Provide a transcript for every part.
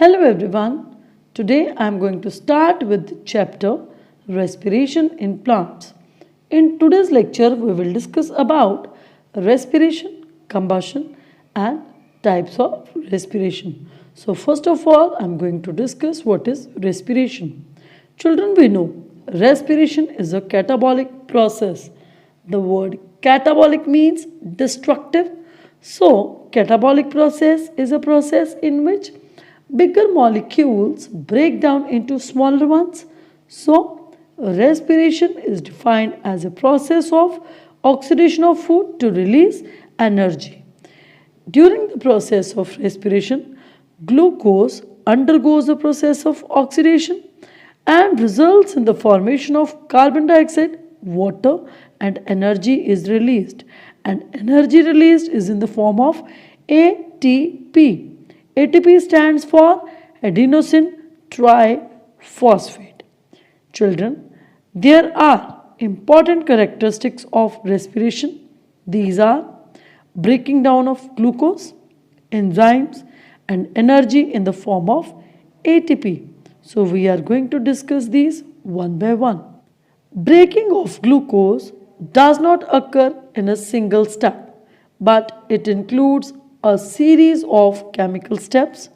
Hello everyone. Today I am going to start with the chapter Respiration in Plants. In today's lecture we will discuss about respiration, combustion and types of respiration. So first of all I am going to discuss what is respiration. Children, we know respiration is a catabolic process. The word catabolic means destructive. So catabolic process is a process in which bigger molecules break down into smaller ones. So, respiration is defined as a process of oxidation of food to release energy. During the process of respiration, glucose undergoes the process of oxidation and results in the formation of carbon dioxide, water, and energy is released. And energy released is in the form of ATP. ATP stands for adenosine triphosphate. Children, there are important characteristics of respiration. These are breaking down of glucose, enzymes, and energy in the form of ATP. So, we are going to discuss these one by one. Breaking of glucose does not occur in a single step, but it includes a series of chemical steps.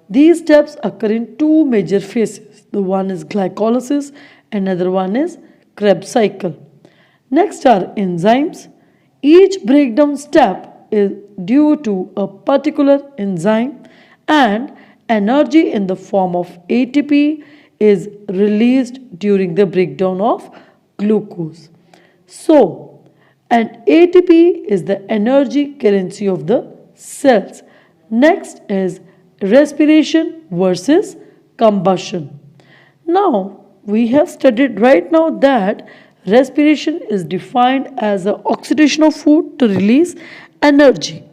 These steps occur in two major phases. The one is glycolysis, another one is Krebs cycle. Next are enzymes. Each breakdown step is due to a particular enzyme and energy in the form of ATP is released during the breakdown of glucose. So, and ATP is the energy currency of the cells. Next is respiration versus combustion. Now, we have studied right now that respiration is defined as the oxidation of food to release energy.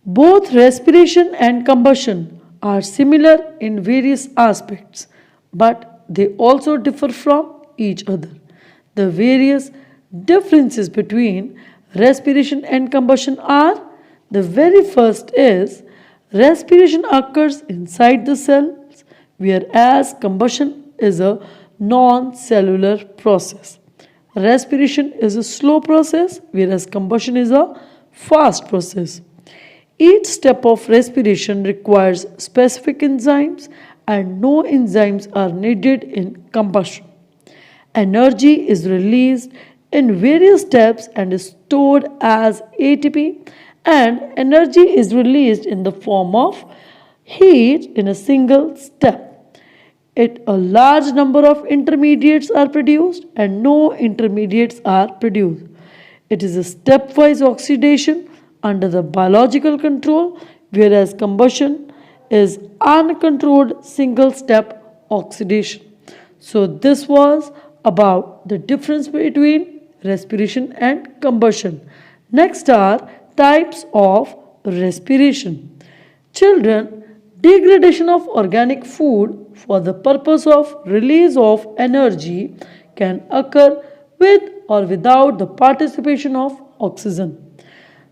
Both respiration and combustion are similar in various aspects, but they also differ from each other. The various differences between respiration and combustion are: the very first is respiration occurs inside the cells, whereas combustion is a non-cellular process. Respiration is a slow process, whereas combustion is a fast process. Each step of respiration requires specific enzymes, and no enzymes are needed in combustion. Energy is released in various steps and is stored as ATP, and energy is released in the form of heat in a single step. A large number of intermediates are produced and no intermediates are produced. It is a stepwise oxidation under the biological control, whereas combustion is uncontrolled single step oxidation. So, this was about the difference between respiration and combustion. Next are types of respiration. Children, degradation of organic food for the purpose of release of energy can occur with or without the participation of oxygen.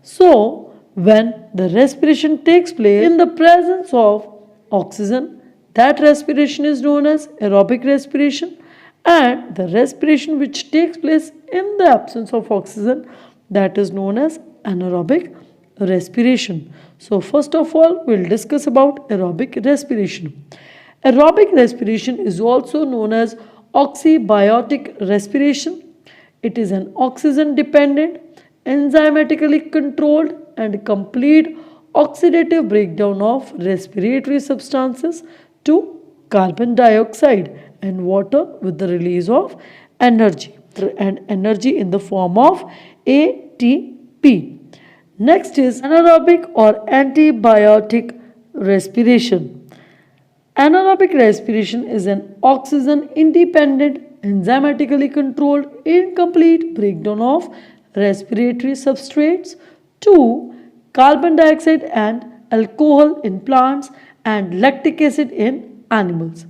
So, when the respiration takes place in the presence of oxygen, that respiration is known as aerobic respiration, and the respiration which takes place in the absence of oxygen, that is known as anaerobic respiration. So first of all, we will discuss about aerobic respiration. Aerobic respiration is also known as oxybiotic respiration. It is an oxygen dependent, enzymatically controlled and complete oxidative breakdown of respiratory substances to carbon dioxide and water with the release of energy, and energy in the form of ATP. Next is anaerobic or antibiotic respiration. Anaerobic respiration is an oxygen independent, enzymatically controlled, incomplete breakdown of respiratory substrates to carbon dioxide and alcohol in plants and lactic acid in animals.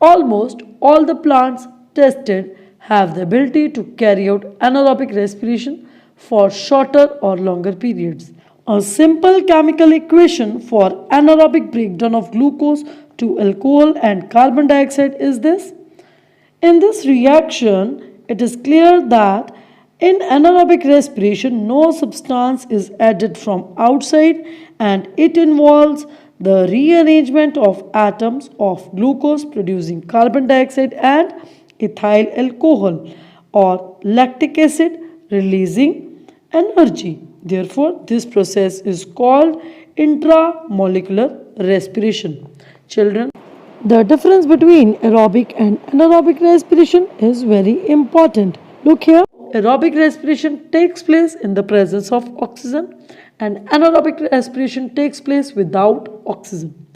Almost all the plants tested have the ability to carry out anaerobic respiration for shorter or longer periods. A simple chemical equation for anaerobic breakdown of glucose to alcohol and carbon dioxide is this? In this reaction, it is clear that in anaerobic respiration, no substance is added from outside and it involves the rearrangement of atoms of glucose producing carbon dioxide and ethyl alcohol or lactic acid releasing energy. Therefore, this process is called intramolecular respiration. Children, the difference between aerobic and anaerobic respiration is very important. Look here. Aerobic respiration takes place in the presence of oxygen and anaerobic respiration takes place without oxygen.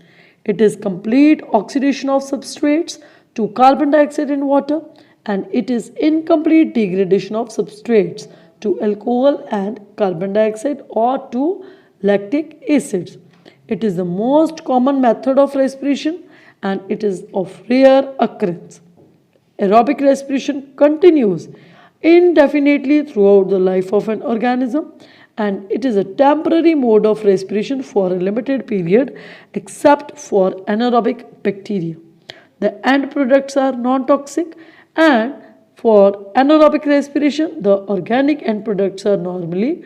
It is complete oxidation of substrates to carbon dioxide in water and it is incomplete degradation of substrates to alcohol and carbon dioxide or to lactic acids. It is the most common method of respiration and it is of rare occurrence. Aerobic respiration continues indefinitely throughout the life of an organism and it is a temporary mode of respiration for a limited period except for anaerobic bacteria. The end products are non-toxic and for anaerobic respiration the organic end products are normally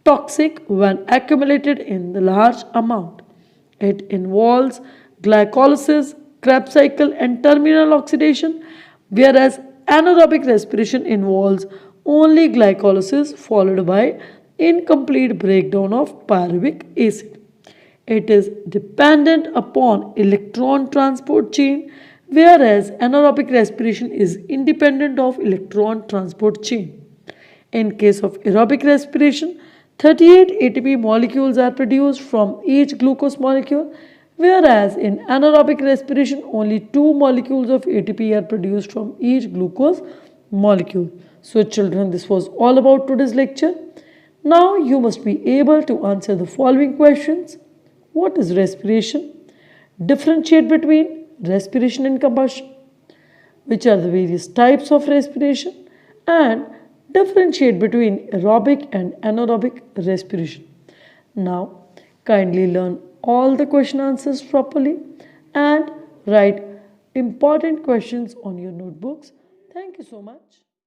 toxic when accumulated in the large amount. It involves glycolysis, Krebs cycle and terminal oxidation, whereas anaerobic respiration involves only glycolysis followed by incomplete breakdown of pyruvic acid. It is dependent upon electron transport chain, whereas anaerobic respiration is independent of electron transport chain. In case of aerobic respiration, 38 ATP molecules are produced from each glucose molecule, whereas in anaerobic respiration only 2 molecules of ATP are produced from each glucose molecule. So children, this was all about today's lecture. Now you must be able to answer the following questions. What is respiration? Differentiate between respiration and combustion. Which are the various types of respiration? And differentiate between aerobic and anaerobic respiration. Now, kindly learn all the question answers properly and write important questions on your notebooks. Thank you so much.